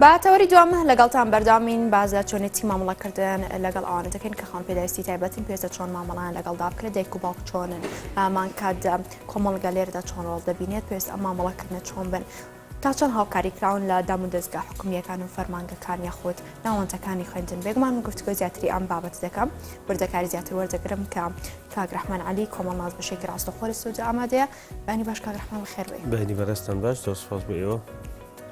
باتەوەری دوامە لەگەڵتان بەردامین بازە چۆنێتی مامەڵەکردن لەگەڵ ئەوانە دەکەین کە خاوەن پێداویستی تایبەتین پێویستە چۆن مامەڵەیان لەگەڵدا بکرێت دایک و باوک چۆنن ئامان کات کۆمەڵگە لێرەدا چۆن ڕۆڵ دەبینێت پێویست ئەم مامەڵەکردنە چۆن بن تا چەند هاوکاری کراون لە دام و دەستگا حکومیەکان و فەرمانگەکان یاخود ناوەندەکانی خوێندن بێگومان و گفتگۆ زیاتری ئەم بابەت دەکەم بردەکاری زیاتر وەردەگرم کە کاگرەحمان عەلی کۆمەڵناز بەشێکی ڕاستەوخۆی سوودە ئامادەیە بانی باش کاگرەحمان بەخێر بێ بەنی بەڕێستان باش زۆر سوپاس بۆ ئێوە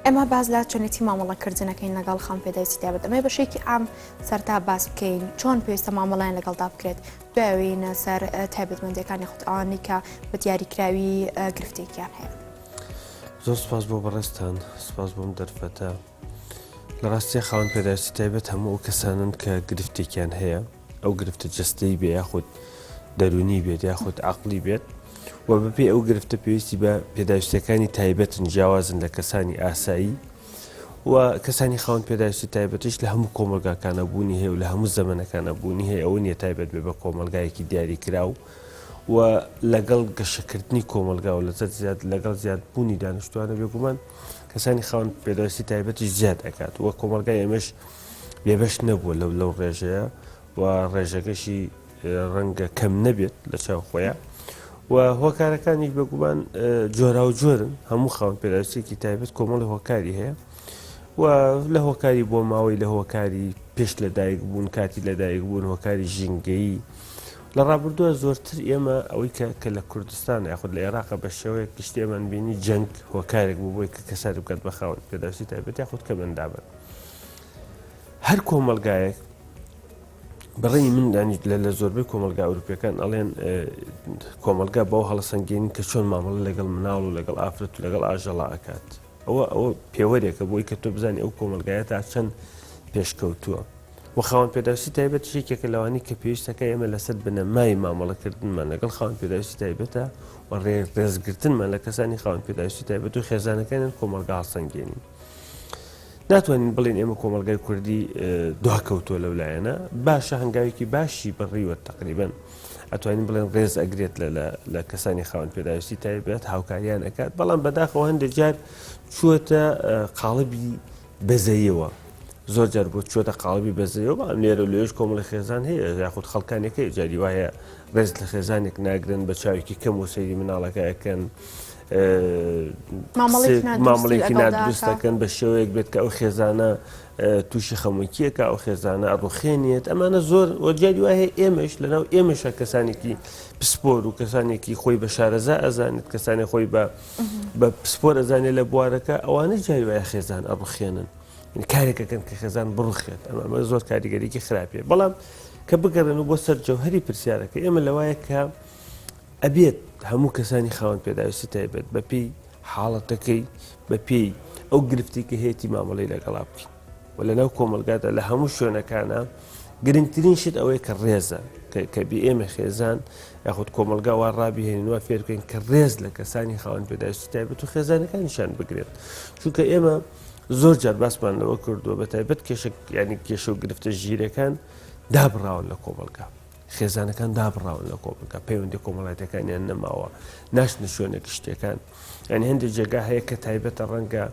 ئێمە باز لە چۆنێتی مامەڵەکردنەکەین لەگەڵ خاوەن پێداویستی تایبەت ئەمە بەشێکی ئام سەرتا باس بکەین چۆن پێویستە مامەڵەیان لەگەڵدا بکرێت دوایەوەینە سەر تایبەتمەندیەکانی خودت ئەوانەی کە بە دیاریکراوی گرفتێکیان هەیە زۆر سپاس بۆ بەڕێستان سپاس بۆم دەرفەتە لە ڕاستی خاوەن پێداویستی تایبەت هەموو ئەو کەسانن کە گرفتێکیان هەیە ئەو گرفتە جەستەی بێ یاخود دەرونی بێت یاخود عەقڵی بێت و بەپێ ئەو گرفتە پێویستی بە پێداویستەکانی تایبەتن جیاوازن لە کەسانی ئاسایی و کەسانی خاوەن پێداویستی تایبەتیش لە هەموو کۆمەلگاکانە بوونی هەیە و لە هەموو زەمانەکانە بوونی هەیە ئەوە نیە تایبەت بێ بە کۆمەلگایەکی دیاریکراو و لەگەڵ گەشەکردنی کۆمەلگا و لەگەڵ زیادبوونی دانیشتوانە بێگومان کەسانی خاوەن پێداویستی تایبەتیش زیاد ئەکات وە کۆمەلگای ئێمەش بێبەش نەبووە لەو ڕێژەیە و ڕێژەکەشی ڕەنگە کەم نەبێت لە چاو خۆیان و هۆکارەکانی بێگومان جۆرا و جۆرن هەموو خاوەن پێداویستێکی تایبەت کۆمەڵی هۆکاری هەیە و لە هۆکاری بۆ ماوەی لە هۆکاری پێش لەدایک بوون کاتی لەدایک بوون هۆکاری ژینگەیی لە ڕابردووە زۆرتر ئێمە ئەوەی کە لە کوردستان یاخود لە عێراق بە شێوەیە گشتی ئێمەن بینی جەنگ هۆکارێک بوو بۆی کە کەساری بکات بە خاوەن پێداویستی تایبەت یاخود کە منداڵن هەر کۆمەلگایەک بەڕێی من دانی لە زۆربەی کۆمەلگا ئەوروپیەکان ئەڵێن کۆمەلگا بەو هەڵەسەنگێنین کە چۆن مامەڵە لەگەڵ مناڵ و لەگەڵ ئافرەت و لەگەڵ ئاژەڵا ئەکات ئەوە پێوەرێکە بۆی کە تۆ بزانانی ئەو کۆمەلگایە تا چەند پێشکەوتووە و خاوەن پێداویستی تایبەت شێکێکە لەوانی کە پێویستەکە ئێمە لەسەر بنەمای مامەڵەکردنمان لەگەڵ خاوەن پێداویستی تایبەتە و ڕێزگرتنمان لە کەسانی خاوەن پێداویستی تایبەت و خێزانەکانیان کۆمەلگا هەڵسەنگێنین ناتوانین بڵین ئێمە کۆمەلگای کوردی دواکەوتووە لەولایەنە باشە هەنگاوێکی باشی بڕیوە تقریبن ئەتوانین بڵێن ڕێز ئەگرێت لە کەسانی خاوەن پێداویستی تایبەت هاوکاریان ئەکات بەڵام بەداخەوە هەندێک جار چووەتە قاڵبی بەزەیەوە زۆر جار بۆ چووەتە قاڵبی بەزەیەوە بەڵام لێرە لێش کۆمەڵی خێزان هەیە یاخود خەڵکانێکی جاری وایە ڕێز لە خێزانێک ناگرن بە چاوێکی کەم و سەیری مناڵەکە ئەکەن مامەڵێکی نادروستەکەن بە شێوەیەک بێت کە ئەو خێزانە تووشی خەمۆکیەکە ئەو خێزانە ئەڕوخێنێت ئەمانە زۆر وەجاری وایە ئێمەش لەناو ئێمەشە کەسانێکی پسپۆر و کەسانێکی خۆی بە شارەزا ئەزانێت کەسانی خۆی بە پسپۆر ئەزانێت لە بوارەکە ئەوانە جاری وایە خێزان ئەڕوخێنن کارێکەکەن کە خێزان بڕوخێت ئەمە زۆر کاریگەریکی خراپێ بەڵام کە بگەڕێن و بۆ سەر جەوهەری پرسیارەکە ئێمە لەوایە کە ئەبێت هەموو کەسانی خاوەن پێداویستی تایبەت بەپێی حاڵەتەکەی بەپێی ئەو گرفتی کە هەیەی مامەڵەی لەگەڵا بکەین و لەناو کۆمەلگادا لە هەموو شوێنەکانە گرنگترین شت ئەوەیە کە ڕێزە کە بێ ئێمە خێزان یاخود کۆمەلگا وا ڕابهێنین وا فێر بکەین کە ڕێز لە کەسانی خاوەن پێداویستی تایبەت و خێزانەکانیشان بگرێت چونکە ئێمە زۆر جار باسمان لەوە کردووە بە تایبەت ینی کێشە و گرفتە ژیرەکان دابڕاون لە کۆمەلگا خێزانەکان دابڕاون لە کۆمەلگا پەیوەندی کۆمەڵایەتەکانیان نەماوە ناشنە شوێنێک شتەکان ینی هەندێک جێگا هەیە کە تایبەتە ڕەنگە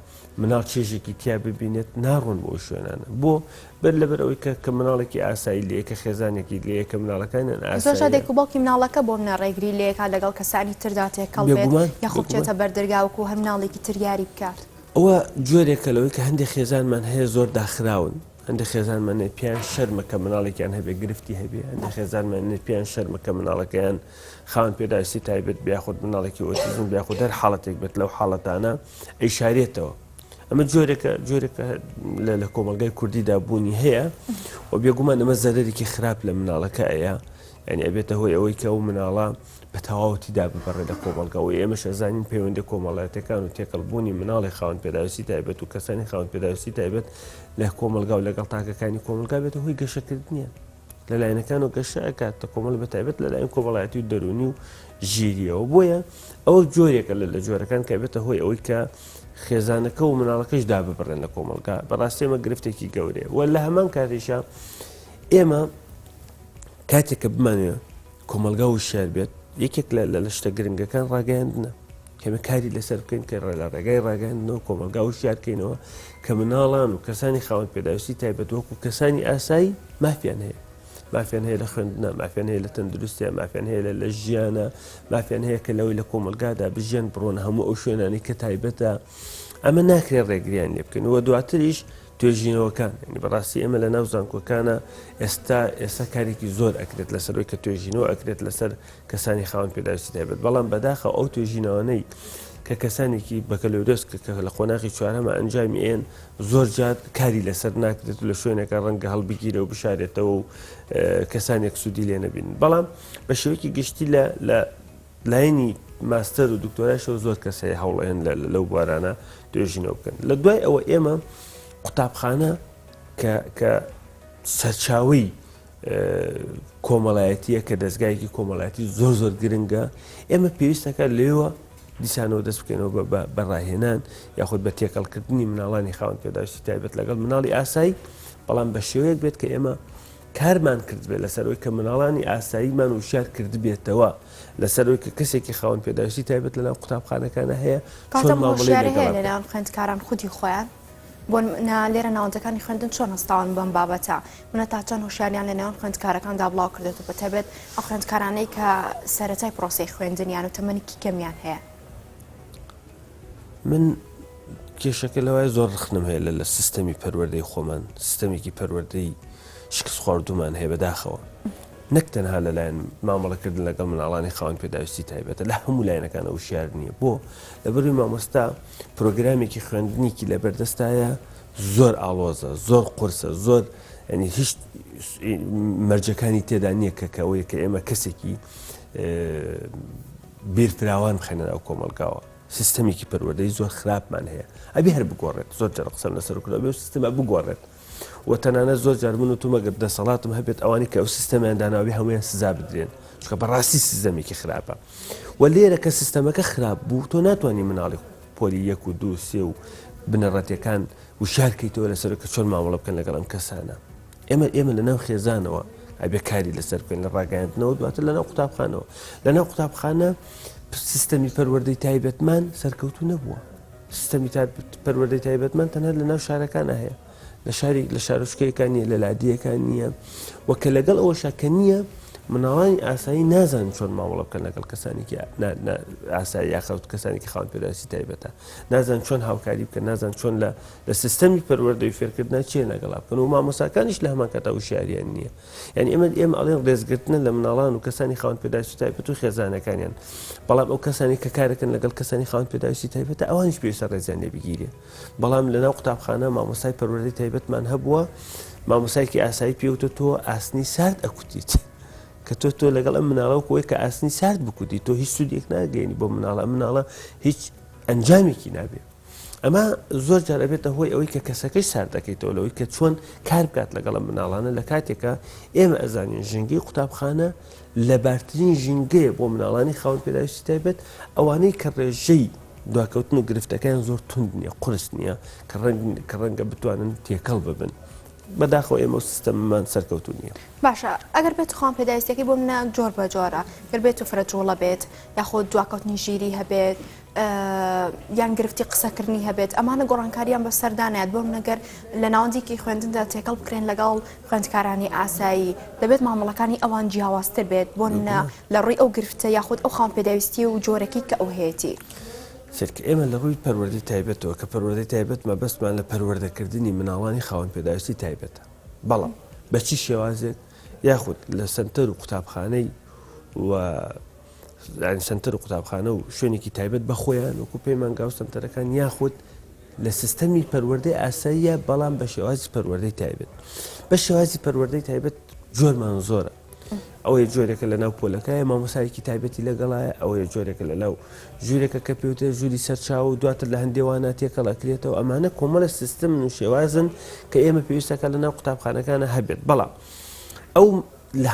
مناڵ چێژێکی تیا ببینێت ناڕۆن بۆ شوێنانە بۆ بەر لەبەر ئەوەی کە مناڵێکی ئاسایی لەیەکە خێزانێکی لەیە کە مناڵەکانیان ئاسایی دێک و باوکی مناڵەکە بۆ مناڕێگری لەیەکا لەگەڵ کەسانی تردا تێکەڵ بێت یاخود بچێتە بەردەرگاوەکو هەر مناڵێکی تریاری بکات ئەوە جۆرێکە لەوەی کە هەندێک خێزانمان هەیە زۆر داخراون هەندێک خێزانمانێت پیان شەرمەکە مناڵێکیان هەبێ گرفتی هەبێ هەندێک خێزانمانێت پیان شەرمەکە مناڵەکەیان خاوەن پێداویستی تایبەت بیاخود مناڵێکی ئۆتیزم بیاخود هەر حاڵەتێک بێت لەو حاڵەتانە ئەیشارێتەوە ئەمە جۆرێکە لە کۆمەلگای کوردیدا بوونی هەیە و بێگومان ئەمە زەرەرێکی خراپ لە مناڵەکە ئەیە ینی ئەبێتە هۆی ئەوەی کە ئەو مناڵە بە تەواوەتیدا ببەڕێ لە کۆمەلگاەوەی ئێمەش ئەزانین پەیوەندی کۆمەڵایەتەکان و تێکەڵبوونی مناڵی خاوەن پێداویستی تایبەت و کەسانی خاوەن پێداویستی تایبەت لە کۆمەلگا و لەگەڵ تاکەکانی کۆمەلگا بێتە هۆی گەشەکردنیە لەلایەنەکان و گەشە ئەکات تە کۆمەڵ بە تایبەت لەلایەن کۆمەڵایەتی و دەرونی و ژیریەوە بۆیە ئەوە جۆرێکە لە جۆرەکان کە بێتە هۆی ئەوەی کە خێزانەکە و مناڵەکەش داببڕێن لە کۆمەلگا بەڕاستی ئێمە گرفتێکی گەورەیە و لە هەمان کاتێشە ئێمە کاتێککە بمانوێت کۆمەلگا و شار بێت یەکێک لە شتە گرنگەکان ڕاگەیاندنە کەمە کاری لەسەر بکەین کە لە ڕێگای ڕاگەاندنەوە کۆمەلگا وشارکەینەوە کە مناڵان و کەسانی خاوەن پێداویستی تایبەت وەکو کەسانی ئاسایی مافیان هەیە. مافیان هەیە لە خوێندنە، مافیان هەیە لە تەندروستیە، مافیان هەیە لە ژیانە، مافیان هەیە کە لەوەی لە کۆمەلگادا بژیان بڕۆن هەموو ئەو شوێنانی کە تایبەتە. ئەمە ناکرێت ڕێگریان لێ بکەین. وە دواتریش توێژینەوەکان، ینی بەڕاستی ئێمە لە ناو زانکۆکانە ئێستا کارێکی زۆر ئەکرێت لەسەرەوەی کە توێژینەوە ئەکرێت لەسەر کەسانی خاوەن پێداویستی تایبەت. بەڵام بەداخە ئەو توێژینەوەی کە کەسانێکی بەکەلەورەست کە لە خۆناغی چوارەمە ئەنجامی ئێن زۆر جار کاری لەسەر ناکرێت و لە شوێنێکە ڕەنگە هەڵبگیرە و بشارێتەوە و کەسانێک سوودی لێ نەبین. بەڵام بە شێوەیەکی گشتی لە لایەنی ماستەر و دکتۆراشەوە زۆر کەسەیە هەوڵێن لەو بوارانە توێژینەوە بکەن. لە دوای ئەوە ئێمە قوتابخانە کە سەرچاوی کۆمەڵایەتیە کە دەستگایەکی کۆمەڵایەتی زۆر گرنگە، ئێمە پێویستەکە لێوە دیسانەوە دەست بکەینەوە بەڕاهێنان یاخود بە تێکەڵکردنی مناڵانی خاوەن پێداویستی تایبەت لەگەڵ مناڵی ئاسایی، بەڵام بە شێوەیەک بێت کە ئێمە کارمان کرد بێت لەسەرەوەی کە مناڵانی ئاساییمان وشار کرد بێتەوە لەسەرەوەی کە کەسێکی خاوەن پێداویستی تایبەت لەناو قوتابخانەکانە هەیە چۆن مامۆڵێری هەیە لەلایەن خوێندکاران خودی خۆیان بۆ لێرە ناوەندەکانی خوێندن چۆن هەستاون بەم بابەتە منە تا چەند هۆشیاریان لە نێوان خوێندکارەکاندا بڵاو کردێتەوە بەتایبێت ئەو خوێندکارانەی کە سەرەتای پرۆسەی خوێندنیان و تەمەنێکی کەمیان هەیە. من کێشەکە لەوای زۆر ڕخنم هەیە لە سیستەمی پەروەردەی خۆمان، سیستەمێکی پەروەردەی شکست خواردومان هەیە بەداخەوە، نەک تەنها لەلایەن مامەڵەکردن لەگەڵ مناڵانی خاوەن پێداویستی تایبەتە، لە هەموو لایەنەکانە وشیار نییە. بۆ لەبەروی مامۆستا پرۆگرامێکی خوێندنیکی لەبەردەستایە زۆر ئاڵۆزە، زۆر قورسە، زۆر ینی هیچ مەرجەکانی تێدا نییە کەەوەیە کە ئێمە کەسێکی بیرفراوان بخێنە ئەو کۆمەلگاوە. سیستەمێکی پەروەردەی زۆر خراپمان هەیە، ئەبێ هەر بگۆڕێت. زۆر جار قسەم لەسەر کورا بێ سیستەمە بگۆڕێت و تەنانەت زۆر جار من و تو مەگەر دەسەڵاتم هەبێت ئەوانی کە ئەو سیستەمیان داناوی هەمویان سزا بدرێن، چونکە بەڕاستی سیستەمێکی خراپە. و لێرە کە سیستەمەکە خراپ بوو تۆ ناتوانانی مناڵی پۆلی 1 و 2 و 3 و بنەڕەتیەکان وشارکەیتەوە لەسەر کە چۆن مامەڵە بکەن لەگەڵ ئەم کەسانە. ئێمە لەناو خێزانەوە ئەبێ کاری لەسەر بکەین لە ڕاگەیاندنەوە، دواتر لەناو قوتابخانەوە. لەناو قوتابخانە سیستەمی پەروەردەی تایبەتمان سەرکەوتوو نەبووە. سیستەمی پەروەردەی تایبەتمان تەنها لەناو شارەکانە هەیە، لە شارۆچکەیەکان نیە، لە لادیەکان نییە، وەکە لەگەڵ ئەوەشە کە نییە مناڵانی ئاسایی نازانن چۆن مامەڵە بکەن لەگەڵ کەسانێکی ئاسایی یاخەوت کەسانێکی خاوەن پێداویستی تایبەتە، نازان چۆن هاوکاری بکەن، نازان چۆن لە سیستەمی پەروەردەی فێرکردنا چێ لەگەڵا بکەن و مامۆساکانیش لە هەمان کاتا وشیاریان نییە. یعنی ئێمە ئەڵێن ڕێزگرتنە لە مناڵان و کەسانی خاوەن پێداویستی تایبەت و خێزانەکانیان، بەڵام ئەو کەسانی کە کارەکەن لەگەڵ کەسانی خاوەن پێداویستی تایبەتە ئەوانیش پێویستە ڕێزیان لێ بگیرێ. بەڵام لەناو قوتابخانە مامۆسای پەروەردەی تایبەتمان هەبووە، مامۆسایەکی ئاسایی پێوتە تۆ ئاسنی سارد ئەکوتیت، کە تۆ لەگەڵ ئەم مناڵە کۆی کە ئاسنی سارد بکوتی تۆ هیچ سوودێک ناگەینی بۆ مناڵە هیچ ئەنجامێکی نابێت. ئەمە زۆر جار ئەبێتە هۆی ئەوەی کە کەسەکەی سارد دەکەیتەوە لەوەی کە چۆن کار بکات لەگەڵ مناڵانە لە کاتێکە ئێمە ئەزانین ژینگەی قوتابخانە لە بارترین ژینگەیە بۆ مناڵانی خاوەن پێداویستی تایبەت، ئەوانەی کە ڕێژەی دواکەوتن و گرفتەکان زۆر تند نییە، قورس نییە کە ڕەنگە بتوانن تێکەڵ ببن. بەداخەوە ئێمە سیستەممان سەرکەوتو نییە. باشە ئەگەر بێت خاوەن پێداویستیەکەی بۆ منە جۆر بە جۆرە، گەر بێت و فرەجوڵە بێت یاخۆ دواکەوتنی ژیری هەبێت یان گرفتی قسەکردنی هەبێت، ئەمانە گۆڕانکاریان بە سەردانایەت بۆ منەگەر لە ناوەندێکی خوێندندا تێکەڵ بکرێن لەگەڵ خوێندکارانی ئاسایی دەبێت مامەڵەکانی ئەوان جیاوازتر بێت بۆ لە ڕووی ئەو گرفتە یاخود ئەو خاوەن پێداویستی و جۆرەکی کە ئەو هەیەی. سرکە ئێمە لە ڕووی پەروەردەی تایبەتەوە کە پەروەردەی تایبەت مەبەستمان لە پەروەردەکردنی مناڵانی خاوەن پێداویستی تایبەتە، بەڵام بەچی شێوازێک یاخود لە سنتەر و قوتابخانەی و سنتەر و قوتابخانە و شوێنێکی تایبەت بە خۆیان وەکو پێیمان گاو سنتەرەکان یاخود لە سیستەمی پەروەردەی ئاساییە، بەڵام بە شێوازی پەروەردەی تایبەت. بە شێوازی پەروەردەی تایبەت جۆرمان زۆرە. ئەوەیە جۆرێکە لە ناو پۆلەکایە مامۆسایەکی تایبەتی لەگەڵایە، ئەوەیە جۆرێکە لە ناو ژوورێکە کە پێوتە ژووری سەرچاو و دواتر لە هەندێوانە تێکەڵەکرێتەوە. ئەمانە کۆمەڵە سیستەمن و شێوازن کە ئێمە پێویستەکە لە ناو قوتابخانەکانە هەبێت. بەڵام ئەو لە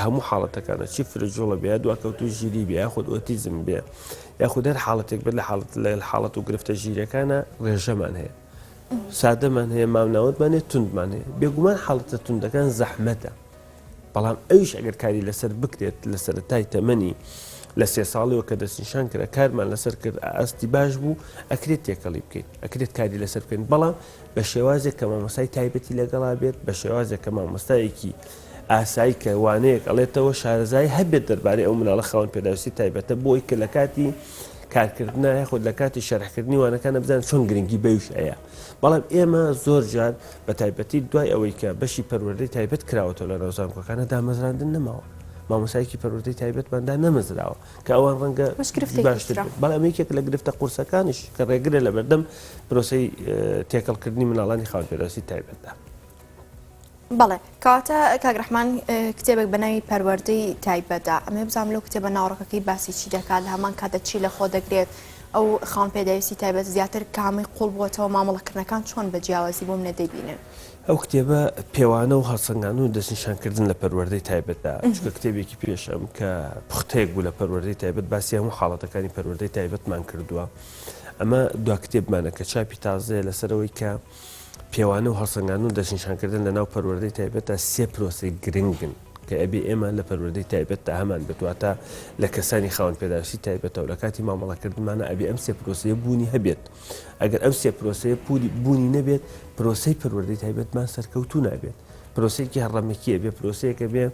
هەموو حاڵەتەکانە چی فرەجۆڵە بێ، دواکەوتو ژیری بێ، یاخود ئۆتیزم بێ، یاخود هەر حاڵەتێک بێت لە حاڵەت و گرفتە ژیرەکانە ڕێژەمان هەیە، سادەمان هەیە، مامناوەتمان هەیە، توندمان هەیە. بێگومان حاڵەتە توندەکان زەحمەتە، بەڵام ئەویش ئەگەر کاری لەسەر بکرێت لە سەرەتای تەمەنی لە 3 ساڵیەوە کە دەستنیشان کرا کارمان لەسەر کرد ئاستی باش بوو ئەکرێت تێکەڵی بکەین ئەکرێت کاری لەسەر بکەین بەڵام بە شێوازێک کە مامۆستای تایبەتی لەگەڵا بێت بە شێوازێک کە مامۆستایەکی ئاسایی کە وانەیەک ئەڵێتەوە شارەزای هەبێت دەربارەی ئەو مناڵە خاوەن پێداویستی تایبەتە بۆی کە لە کاتی کارکردنا یاخود لە کاتی شەرحکردنی وانەکانە بزان چۆن گرنگی بەویش ئەیە بەڵام ئێمە زۆر جار بە تایبەتی دوای ئەوەی کە بەشی پەروەردەی تایبەت کراوەتەوە لە ناوزانکۆکانە دامەزراندن نەماوە مامۆسایەکی پەروەردەی تایبەتماندا نەمەزراوە کە ئەوان ڕەنگە باشتر بەڵام یەکێک لە گرفتە قورسەکانیش کە ڕێگرە لە بەردەم پرۆسەی تێکەڵکردنی مناڵانی خاوەن پێداویستی تایبەتدا. بەڵێ کاتە کاگرەحمان کتێبێک بەناوی پەروەردەی تایبەتدا ئەمێ بزانام لەو کتێبە ناوڕەکەی باسی چی دەکات لە هەمان کاتە چی لە خۆ دەگرێت ئەو خاوەن پێداویستی تایبەت زیاتر کامی قوڵ بووەتەوە مامەڵەکردنەکان چۆن بە جیاوازی بۆ منە دەبینن. ئەو کتێبە پێوانە و هەڵسەنگان و دەستنیشانکردن لە پەروەردەی تایبەتدا چکە کتێبێکی پێشەم کە پوختەیەک بوو لە پەروەردەی تایبەت باسی هەموو حاڵەتەکانی پەروەردەی تایبەتمان کردووە ئەمە دو کتێبمانە کە چاپی تازەیە لەسەرەوەی کە پێوانە و هەڵسەنگان و دەستنیشانکردن لە ناو پەروەردەی تایبەتە 3 پرۆسەی گرنگن کە ئەبێ ئێمە لە پەروەردەی تایبەتدا هەمان بتواتە لە کەسانی خاوەن پێداویستی تایبەتەوە لە کاتی مامەڵەکردنمانە ئەبێ ئەم 3 پرۆسەیە بوونی هەبێت ئەگەر ئەم 3 پرۆسەیە بوونی نەبێت پرۆسەی پەروەردەی تایبەتمان سەرکەوتوو نابێت پرۆسەیەکی هەڕەمەکیە بێ پرۆسەیەکە بێ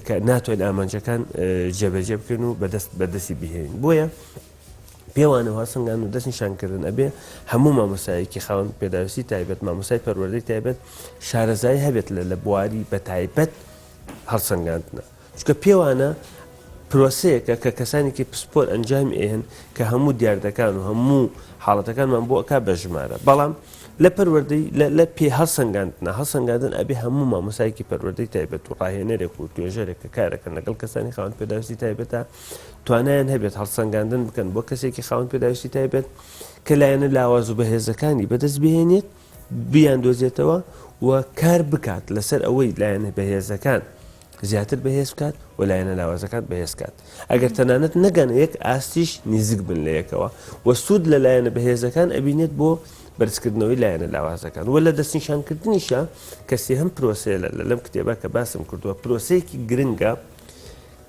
کە ناتوانین ئامانجەکان جێبەجێ بکەن و بەدەستی بهێنین بۆیە پێوانە هەڵسەنگان و دەستنیشانکردن ئەبێ هەموو مامۆستایەکی خاوەن پێداویستی تایبەت مامۆستای پەروەردەی تایبەت شارەزایی هەبێت لە بواری بە تایبەت هەڵسەنگاندنە چکە پێوانە پرۆسەیەکە کە کەسانێکی پسپۆر ئەنجامی ئێهن کە هەموو دیاردەکان و هەموو حاڵەتەکانمان بۆ ئەکا بە ژمارە بەڵام لە پەروەردەی لە پێ هەڵسەنگاندن ئەبێ هەموو مامۆستایەکی پەروەردەی تایبەت و ڕاهێنەرێک و توێژەرێک کە کارەکەن لەگەڵ کەسانی خاوەن پێداویستی تایبەتە توانایان هەبێت هەڵسەنگاندن بکەن بۆ کەسێکی خاوەن پێداویستی تایبەت کە لایەنە لاواز و بەهێزەکانی بەدەست بهێنێت بیان دۆزێتەوە و کار بکات لەسەر ئەوەی لایەنە بەهێزەکان زیاتر بەهێز بکات و لایەنە لاوازەکان بەهێز کات ئەگەر تەنانەت نەگەنە یەک ئاستیش نزیک بن لە یەکەوە و سوود لە لایەنە بەهێزەکان ئەبینێت بۆ بەرزکردنەوەی لایەنە لاوازەکان و لە دەستنیشانکردنیشە کەسی هەم پرۆسەیە لەم کتێبە کە باسم کردووە پرۆسەیەکی گرنگە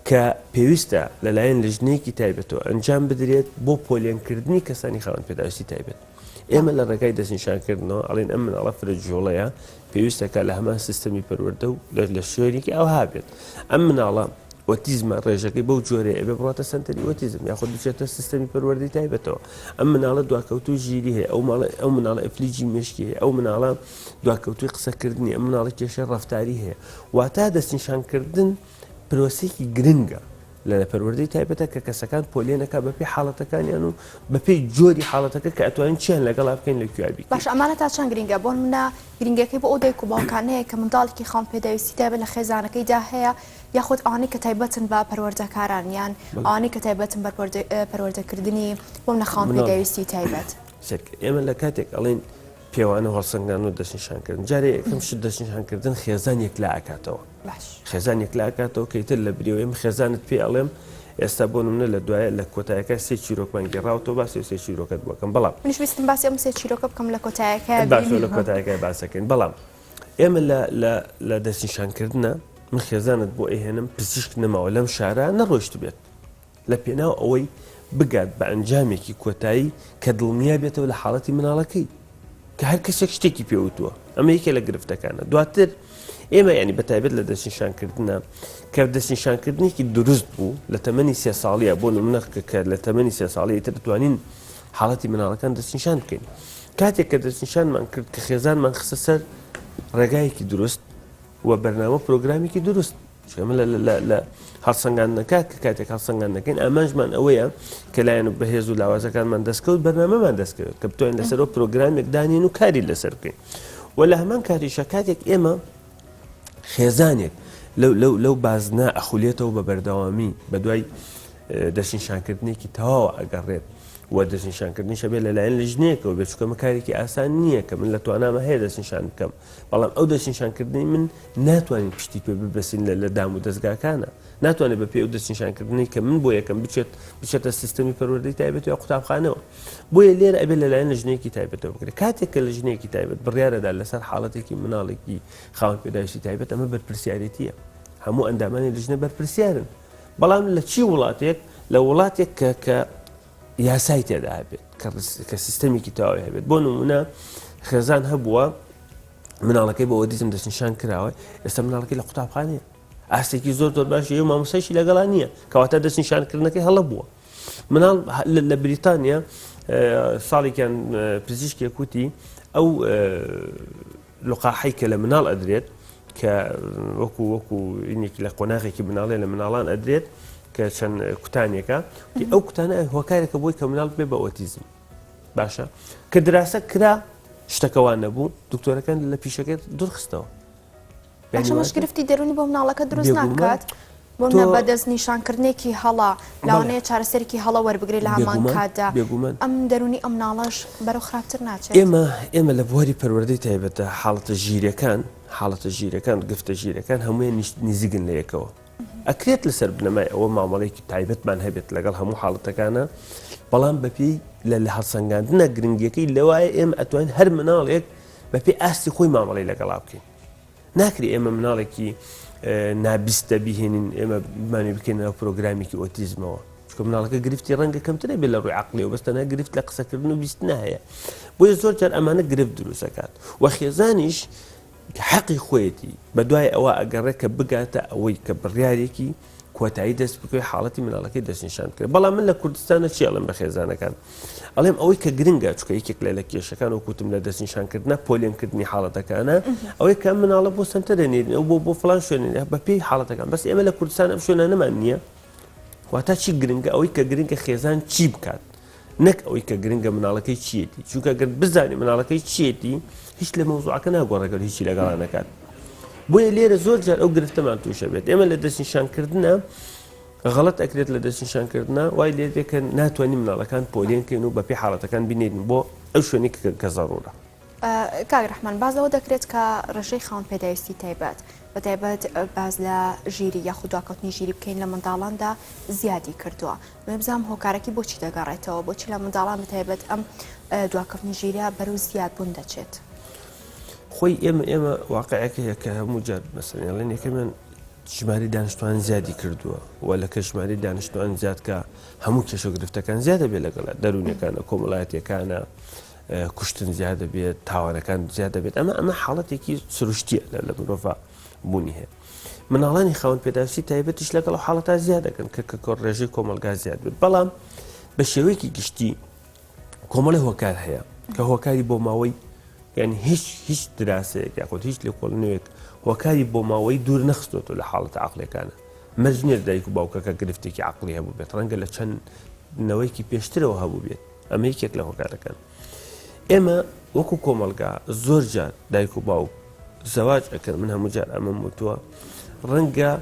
کە پێویستە لەلایەن لژنەیەکی تایبەتەوە ئەنجام بدرێت بۆ پۆلیۆنکردنی کەسانی خاوەن پێداویستی تایبەت ئێمە لە ڕێگای دەستنیشانکردنەوە ئەڵێن ئەم مناڵە فرەجۆڵەیە پێویستەکە لە هەمان سیستەمی پەروەردە و لە شوێنێکی ئەوها بێت ئەم مناڵە ئۆتیزمە ڕێژەکەی بەو جۆرەیە ئەبێ بڕاتە سەنتەری ئۆتیزم یاخود بچێتە سیستەمی پەروەردەی تایبەتەوە ئەم مناڵە دواکەوتوی ژیری هەیە ئەو مناڵە ئەفلیجی مشکی هەیە ئەو مناڵە دواکەوتوی قسەکردنی ئەم مناڵە کێشەی ڕەفتاری هەیە واتە دەستنیشانکردن پرۆسەیەکی گرنگە لە پەروەردەی تایبەتە کە کەسەکان پۆلێنەکە بەپێی حاڵەتەکانیان و بەپێی جۆری حاڵەتەکە کە ئەتوانین چیان لەگەڵا بکەین لە کوێبی باش ئەمانە تا چەند گرنگە بۆن منە گرنگەکەی بۆ ئەو دایک و باوکانەیە کە منداڵێکی خاوەن پێداویستی تایبەت لە خێزانەکەیدا هەیە یاخود ئەوانەی کە تایبەتن بە پەروەردەکاران یان ئەوانەی کە تایبەتن بە پەروەردەکردنی بۆم لە خاوەن پێداویستی تایبەت ئێمە لە کاتێک ئەڵێن پێوانە هەڵسەنگان و دەستنیشانکردن جارێ یەکەم شت دەستنیشانکردن خێزان یەکلا ئەکاتەوە خێزان یەکلا ئەکاتەوە کەیتر لە بریەوەی خێزانت پێ ئەڵێم ئێستا بۆ نمونە لە دوایە لە کۆتایەکە 3 چیرۆکمان گێڕاوەوە باسی 3 چیرۆکت بووەکەم بەڵام منیش ویستم باسی ئەم 3 چیرۆکە بکەم لە کۆتایەکە لە کۆتایەکەی باسەکەین بەڵام ئێمە لە دەستنیشانکردنە من خێزانت بۆ ئەهێنم پزیشک نەماوە لەم شارە نەڕۆشت بێت لە پێناو ئەوەی بگات بە ئەنجامێکی کۆتایی کە دڵنیا بێتەوە لە حاڵەتی مناڵەکەی کە هەر کەسێک شتێکی پێوتووە ئەمە یەکێ لە گرفتەکانە دواتر ئێمە ینی بەتایبەت لە دەستنیشانکردنە کە دەستنیشانکردنێکی دروست بوو لە تەمەنی 3 ساڵیە بۆ نمونە کە لە تەمەنی 3 ساڵی تر دەتوانین حاڵەتی مناڵەکان دەستنیشان بکەین کاتێک کە دەستنیشانمان کرد کە خێزانمان خستە سەر ڕێگایەکی دروست و بەرنامە پرۆگرامێکی دروست ئێمە لە هەڵسەنگاندنەکە کە کاتێک هەڵسەنگان دەکەین ئامانجمان ئەوەیە کە لایەن بەهێز و لاوازەکانمان دەستکەوت بەرنامەمان دەستکەوت کە بتوانین لەسەرەوە پرۆگرامێک دانین و کاری لەسەر بکەین و لە هەمان کاریشە کاتێک ئێمە خێزانێک لەو بازنا ئەخولێتەوە بە بەردەوامی بە دوای دەستنیشانکردنێکی تەواو ئەگەڕێت و دەستنیشانکردنیشە بێت لەلایەن لژنەیەکەوە بێت چکەمە کارێکی ئاسان نییە کە من لە توانامە هەیە دەستنیشان بکەم بەڵام ئەو دەستنیشانکردنی من ناتوانین پشتی پێ ببەسین لە دام و دەستگاکانە ناتوانێت بە پێ ئەو دەستنیشانکردنی کە من بۆ یەکەم بچێتە سیستەمی پەروەردەی تایبەت یا قوتابخانەوە بۆیە لێرە ئەبێت لەلایەن لژنەیەکی تایبەتەوە بکرێت کاتێک کە لژنەیەکی تایبەت بڕیارەدا لەسەر حاڵەتێکی مناڵێکی خاوەن پێداویستی تایبەت ئەمە بەرپرسیارەتیە هەموو ئەندامانی لژنە بەرپرسیارن بەڵام لە چی وڵاتێک لە وڵاتێک کە یاسای تێدا هەبێت کە سیستەمێکی تەواوی هەبێت بۆ نمونە خێزان هەبووە مناڵەکەی بە ئۆتیزم دەستنیشان کراوە ئێستا مناڵەکەی لە قوتابخانەیە ئاستێکی زۆر باش و مامۆستایشی لەگەڵا نییە کەواتە دەستنیشانکردنەکەی هەڵە بووە مناڵ لە بریتانیا ساڵێکیان پزیشکێک کوتی ئەو لقاحی کە لە مناڵ ئەدرێت کە وەکو اینێکی لە قۆناغێکی مناڵێ لە مناڵان ئەدرێت کە چەند کوتانێکە ئەو کوتانە هۆکارێکە بۆی کە مناڵ بێ بە ئۆتیزم باشە کە دراسە کرا شتەکەوان نەبوو دکتۆرەکان لە پیشەکەت دوورخستەوە باشەمەش گرفتی دەرونی بۆ مناڵەکە دروست ناکات بۆ بە دەست نیشانکردنێکی هەڵا لاوانەیە چارەسەرێکی هەڵە وەربگری لە هەمان کاتدا ئەم دەرونی ئەم ناڵەش بەرەو خراپتر ناچێت ئێمە لە بواری پەروەردەی تایبەتە حاڵەتە ژیرەکان گفتە ژیرەکان هەموویان نزیگن لە یەکەوە ئەکرێت لەسەر بنەمای ئەوە مامەڵێکی تایبەتمان هەبێت لەگەڵ هەموو حاڵەتەکانە بەڵام بەپێی لە هەڵسەنگاندنە گرنگیەکەی لەوایە ئێمە ئەتوانین هەر مناڵێک بەپێی ئاستی خۆی مامەڵەی لەگەڵا بکەین ناکری ئێمە مناڵێکی نابیستە بیهێنین ئێمە بمانێ بکەینەوە پرۆگرامێکی ئۆتیزمەوە چکە مناڵەکە گرفتی ڕەنگە کەمترە بێت لە ڕووی عەقڵیەوە بەستەنە گرفت لە قسەکردن و بیستنە هەیە بۆیە زۆر جار ئەمانە گرفت دروستەکات و خێزانیش حەقی خۆیەتی بە دوای ئەوە ئەگەڕێت کە بگاتە ئەوەی کە بڕیارێکی کۆتایی دەست بکەوی حاڵەتی مناڵەکەی دەستنیشان کرد بەڵام من لە کوردستانە چێڵم بە خێزانەکان ئەڵێم ئەوەی کە گرنگە چکە یەکێک لە کێشەکان و کوتم لە دەستنیشانکردنە پۆلیۆنکردنی حاڵەتەکانە ئەوەی کە مناڵە بۆ سنتەرێنێن ئەو بۆ فڵان شوێنێ بە پێی حاڵەتەکان بەس ئێمە لە کوردستان ئەم شوێنە نەمان نییە واتە چی گرنگە ئەوەی کە گرنگە خێزان چی بکات نەک ئەوەی کە گرنگە مناڵەکەی چیەتی چونکە گەر بزانێ مناڵەکەی چیەتی هیچ لە مەوزوعەکە ناگۆڕێگەل هیچی لەگەڵا نەکات بۆیە لێرە زۆر جار ئەو گرفتەمان تووشە بێت ئێمە لە دەستنیشانکردنە غەڵەت ئەکرێت لە دەستنیشانکردنە وای لێ بێکە ناتوانین مناڵەکان پۆلیۆنکەین و بەپێی حاڵەتەکان بینێن بۆ ئەو شوێنی کە زەڕورە کاک ڕەحمان بازەوە دەکرێت کە ڕێژەی خاوەن پێداویستی تایبەت بە تایبەت باز لە ژیری یاخود دواکەوتنی ژیری بکەین لە منداڵاندا زیادی کردووە بزانم هۆکارێکی بۆچی دەگەڕێتەوە بۆچی لە منداڵان بەتایبەت ئەم دواکەوتنی ژیریە بەرەو زیادبوون دەچێت خۆی ئێمە واقعەکەیە کە هەموو جار مەسەڵێن یەکەمیان ژماری دانیشتوان زیادی کردووە و لە کە ژماری دانیشتوان زیاد کە هەموو کێشە گرفتەکان زیادە بێت لەگەڵ دەرونیەکانە کۆمەڵایەتیەکانە کوشتن زیادە بێت تاوانەکان زیادە بێت ئەمە حاڵەتێکی سروشتیە لە مرۆڤ بوونی هەیە مناڵانی خاوەن پێداویستی تایبەتیش لەگەڵ حاڵەتە زیاد دەکەن کە ڕێژەی کۆمەلگا زیاد بێت بەڵام بە شێوەیەکی گشتی کۆمەڵی هۆکار هەیە کە هۆکاری بۆ ماوەی یعنی هیچ دراسەیەک یاخود هیچ لێکۆڵنەوەیەک هۆکاری بۆ ماوەی دوور نەخستۆتەوە لە حاڵەتە عەقڵیەکانە مەرجێت دایک و باوکەکە گرفتێکی عەقڵی هەبوو بێت ڕەنگە لە چەند نەوەیەکی پێشترەوە هەبوو بێت ئەمە یەکێک لە هۆکارەکان ئێمە وەکو کۆمەلگا زۆر جار دایک و باوک زەواج ئەکرد من هەموو جار ئەمەم وتووە ڕەنگە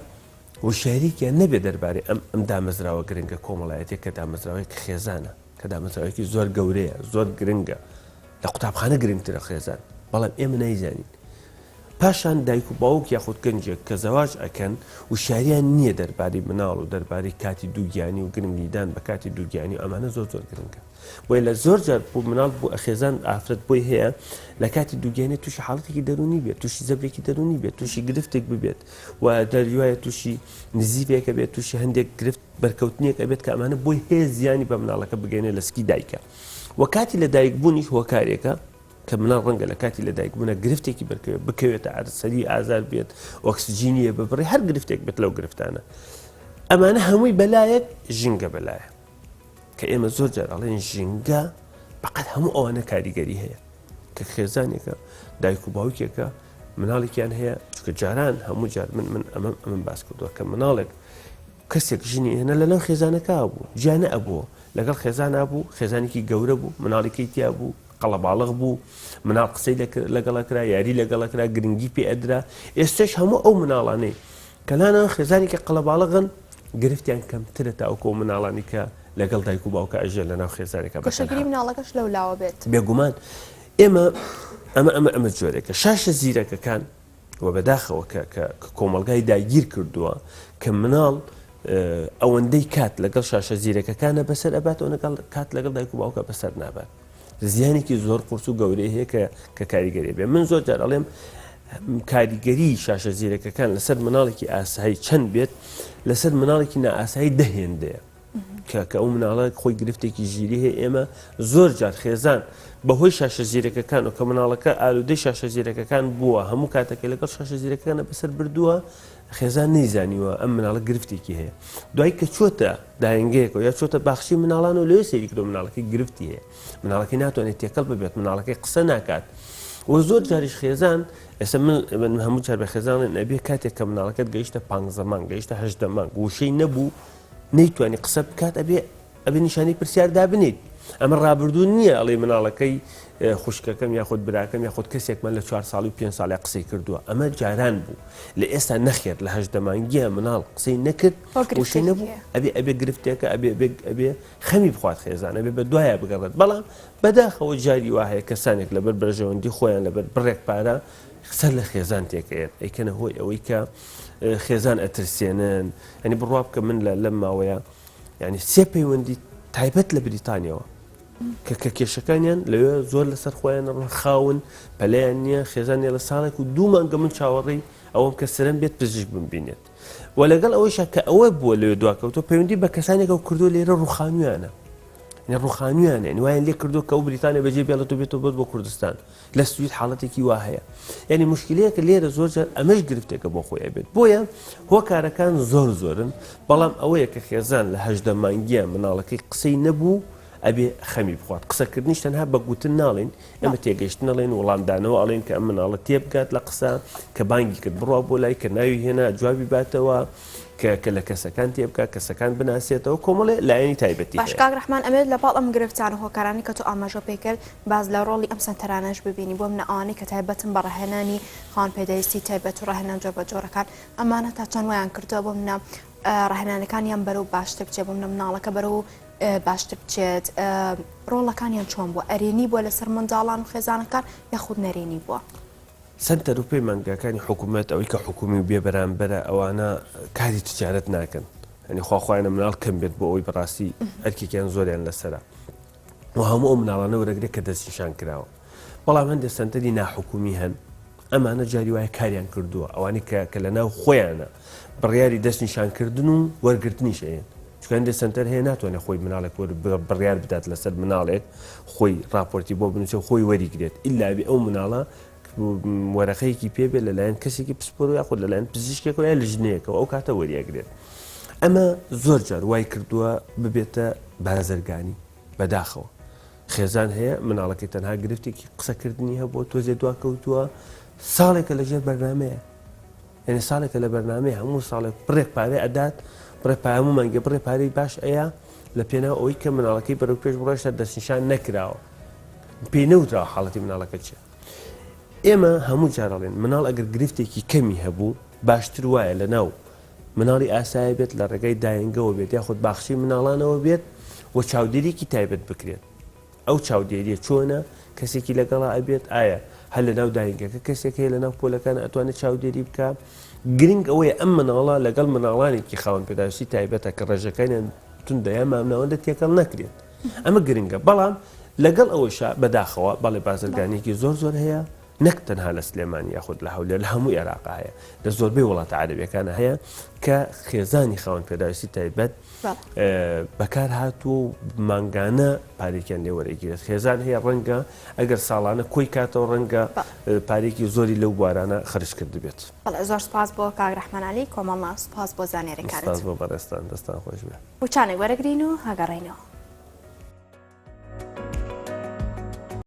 وشاریکیان نەبێت دەربارەی ئەم دامەزراوە گرنگە کۆمەڵایەتێک کە دامەزراوەیەکی خێزانە کە دامەزراوەیەکی زۆر گەورەیە زۆر گرنگە لە قوتابخانە گرنگترە خێزان بەڵام ئێمە نایزانین پاشان دایک و باوک یاخود گەنجێک کە زەواج ئەکەن وشاریان نییە دەربارەی مناڵ و دەربارەی کاتی دووگیانی و گرنگیدان بە کاتی دووگیانی و ئەمانە زۆر گرنگە بۆیە لە زۆر جار بۆ مناڵ بۆ خێزان ئافرەت بۆی هەیە لە کاتی دووگیانی تووشی حاڵەتێکی دەرونی بێت تووشی زەبرێکی دەرونی بێت تووشی گرفتێک ببێت و دەریوایە تووشی نزیڤێکە بێت تووشی هەندێک گرفت بەرکەوتنیەکە بێت کە ئەمانە بۆی هەیە زیانی بە مناڵەکە بگەێنێ لە سکی دایکە و کاتی لە دایک بوونیش هۆکارێکە کە مناڵ ڕەنگە لە کاتی لە دایک بوونە گرفتێکی بکەوێتە ئارسەری ئازار بێت ئۆکسجینیە ببڕی هەر گرفتێک بێت لەو گرفتانە ئەمانە هەمووی بەلایەک ژینگە بەلایە کە ئێمە زۆر جار ئەڵێن ژینگە بەقەت هەموو ئەوانە کاریگەری هەیە کە خێزانێکە دایک و باوکێکە مناڵێکیان هەیە چکە جاران هەموو جار من ئەمەم باس کردووە کە مناڵێک کەسێک ژنی هێنە لە لەم خێزانەکە بوو گیانە ئەبووە لەگەڵ خێزان بوو خێزانێکی گەورە بوو مناڵێکی تیا بوو قەڵەباڵغ بوو مناڵ قسەی لەگەڵەکرا یاری لەگەڵەکرا گرنگی پێ ئەدرا ئێستش هەموو ئەو مناڵانەی کەلانە خێزانی کە قەڵەباڵغن گرفتیان کەمترە تاوکۆ مناڵانی کە لەگەڵ دایک و باوکە ئەژێ لەناو خێزانێکە گەشەگیری مناڵەکەش لەولاوە بێت بێگومان ئێمە جۆرێکە شاشە زیرەکەکان و بەداخەوە کە کۆمەلگای داگیر کردووە کە مناڵ ئەوەندەی کات لەگەڵ شاشە زیرەکەکانە بەسەر ئەباتەوە لەگەڵ کات لەگەڵ دایک و باوکە بەسەر نابات زیانێکی زۆر قورس و گەورەی هەیە کە کاریگەری بێ من زۆر جار ئەڵێم کاریگەری شاشە زیرەکەکان لەسەر مناڵێکی ئاسایی چەند بێت لەسەر مناڵێکی نائاسایی دەهێندەیە کە ئەو مناڵە خۆی گرفتێکی ژیری هەیە ئێمە زۆر جار خێزان بەهۆی شاشە زیرەکەکان و کە مناڵەکە ئالودەی شاشە زیرەکەکان بووە هەموو کاتەکە لەگەڵ شاشە زیرەکەکانە بەسەر بردووە خێزان نەیزانیوە ئەم مناڵە گرفتێکی هەیە دوای کە چۆتە داهێنگەیەکەوە یا چۆتە باخشی مناڵان و لەوێ سەیری کردو مناڵەکەی گرفتی هەیە مناڵەکەی ناتوانێت تێکەڵ ببێت مناڵەکەی قسە ناکات و زۆر جاریش خێزان ئێستا من هەموو جار بە خێزانڵێن ئەبێ کاتێک کە مناڵەکەت گەیشتە 15 مانگ گەیشتە 18 مانگ وشەی نەبوو نەیتوانی قسە بکات ئەبێ نیشانی پرسیاردا بنیت ئەمە ڕابردوو نییە ئەڵێ مناڵەکەی خوشکەکەم یاخود براکەم یاخود کەسێکمان لە 4 ساڵی و 5 ساڵی قسەی کردووە ئەمە جاران بوو لە ئێستا نەخێت لە 18 مانگیە مناڵ قسەی نەکرد وشەی نەبوو ئەبێ گرفتێکە ئەبێ خەمی بخوات خێزان ئەبێ بە دوایە بگەڕێت بەڵام بەداخەوە جاری وا هەیە کەسانێک لەبەر بەرژەوەندی خۆیان لەبەر بڕێک پارە سەر لە خێزان تێکەیەت ئەیکەنە هۆی ئەوەی کە خێزان ئەترسێنن ئەنی بڕوا بکە من لەم ماوەیە ینی سێ پەیوەندی تایبەت لە بریتانیەوە کە کێشەکانیان لەوێ زۆر لەسەر خۆیان ڕخاون پەلیان نییە خێزانێ لە ساڵێک و 2 مانگە من چاوەڕێی ئەوەم کە سەرم بێت پزیشک ببینێت و لەگەڵ ئەوەیشە کە ئەوە بووە لەوێ دواکەوتۆ پەیوەندی بە کەسانێکە و کردو لێرە ڕوخانویانە ڕوخانویانە وایان لێ کردو کە ئەو بریتانیا بەجێ بێڵێتەوە بێتەوە بۆ کوردستان لە سوید حاڵەتێکی وا هەیە یعنی مشکلەیەکە لێرە زۆر جار ئەمەش گرفتێکە بۆ خۆی بێت بۆیە هۆکارەکان زۆرن بەڵام ئەوەیە کە خێزان لە 18 مانگیە مناڵەکەی قسەی نەبوو ئەبێ خەمی بخوات قسەکردنیش تەنها بە گوتن ناڵێن ئەمە تێگەشت نەڵێن وەڵامدانەوە ئەڵێن کە ئەم مناڵە تێبگات لە قسە کە بانگی کرد بڕوا بۆ لای کە ناوی هێنا جوابی باتەوە کە لە کەسەکان تێبکات کەسەکان بناسێتەوە کۆمەڵێ لایەنی تایبەتی باش کاک ڕەحمان ئەمێت لە پاڵ ئەم گرفتان و هۆکارانی کە تۆ ئاماژە پێ کرد باز لە ڕۆڵی ئەم سەنتەرانەش ببینی بۆ منە ئەوانەی کە تایبەتن بە ڕاهێنانی خاوەن پێدەویستی تایبەت و ڕاهێنان جۆبەجۆرەکان ئەمانە تا چەند وایان کردووە بۆ منە ڕاهێنانەکانیان بەرەو باشتر بچێت بۆ منە مناڵەکە بەرەو باشتر بچێت ڕۆڵەکانیان چۆن بووە ئەرێنی بووە لەسەر منداڵان و خێزانەکان یاخود نەرێنی بووە سنتەر و پەیمانگاکانی حکوومەت ئەوەی کە حکومی و بێ بەرامبەرە ئەوانە کاری تجارەت ناکەن هەنی خواخوایانە مناڵ کەم بێت بۆ ئەوی بەڕاستی ئەرکێکیان زۆریان لەسرە و هەموو ئەو مناڵانە وەرەگرێت کە دەستنیشان کراوە بەڵام هەندێک سنتەری ناحکومی هەن ئەمانە جاری وایە کاریان کردووە ئەوانی کە لە ناو خۆیانە بڕیاری دەستنیشانکردن و وەرگرتنیش هەیەن چکە هەندێک سنتەر هەیە ناتوانێت خۆی مناڵێک بڕیار بدات لەسەر مناڵێک خۆی راپۆرتی بۆ بنووسێ و خۆی وەریگرێت ئیلا بێ ئەو مناڵە وەرەقەیەکی پێبێت لەلایەن کەسێکی پسپۆر و یاخود لەلایەن پزیشکێکەوە یا لە ژنەیەکەوە ئەو کاتە وەریەگرێت ئەمە زۆر جار وای کردووە ببێتە بازرگانی بەداخەوە خێزان هەیە مناڵەکەی تەنها گرفتێکی قسەکردنی هەبوو تۆزێ دواکەوتووە ساڵێکە لەژێر بەرنامەیە یعنی ساڵێکە لە بەرنامەیە هەموو ساڵێک بڕێک پارەی ئەدات بڕێ هەموو مانگە بڕێ پارەی باش ئەیە لە پێناو ئەوەی کە مناڵەکەی بەرەو پێش بڕۆشتە دەستنیشان نەکراوە پێی نەوتراوە حاڵەتی مناڵەکە چیە ئێمە هەموو جارەڵێن مناڵ ئەگەر گرفتێکی کەمی هەبوو باشتر وایە لە ناو مناڵی ئاسایە بێت لە ڕێگەی داهێنگەوە بێت یاخود باخشی مناڵانەوە بێت و چاودێریکی تایبەت بکرێت ئەو چاودێریە چۆنە کەسێکی لەگەڵا ئەبێت ئایا هەر لە ناو داهێنگەکە کەسێک هەیە لە ناو پۆلەکان ئەتوانێت چاودێری بکە گرنگ ئەوەیە ئەم مناڵە لەگەڵ مناڵانێکی خاوەن پێداویستی تایبەتە کە ڕێژەکانیان توندە یا مامناوەندە تێکەڵ نەکرێت ئەمە گرنگە بەڵام لەگەڵ ئەوەشە بەداخەوە باڵێ بازرگانێکی زۆر هەیە نەک تەنها لە سلێمانی یاخود لە هەولێر لە هەموو عێراقا هەیە لە زۆربەی وڵاتە عەرەبیەکانە هەیە کە خێزانی خاوەن پێداویستی تایبەت بەکار هاتووە و مانگانە پارێکیان لێ وەرەگیرێت خێزان هەیە ڕەنگە ئەگەر ساڵانە کۆی کاتەوە ڕەنگە پارێکی زۆری لەو بوارانە خرج کرد بێت زۆر سپاس بۆ کاک ڕەحمان عەلی کۆمەڵ سپاس بۆ زانێرەکانت سپاس بۆ بەڕێستان دەستان خۆش بێ وچانێک وەرەگرین و هەگەڕێنەوە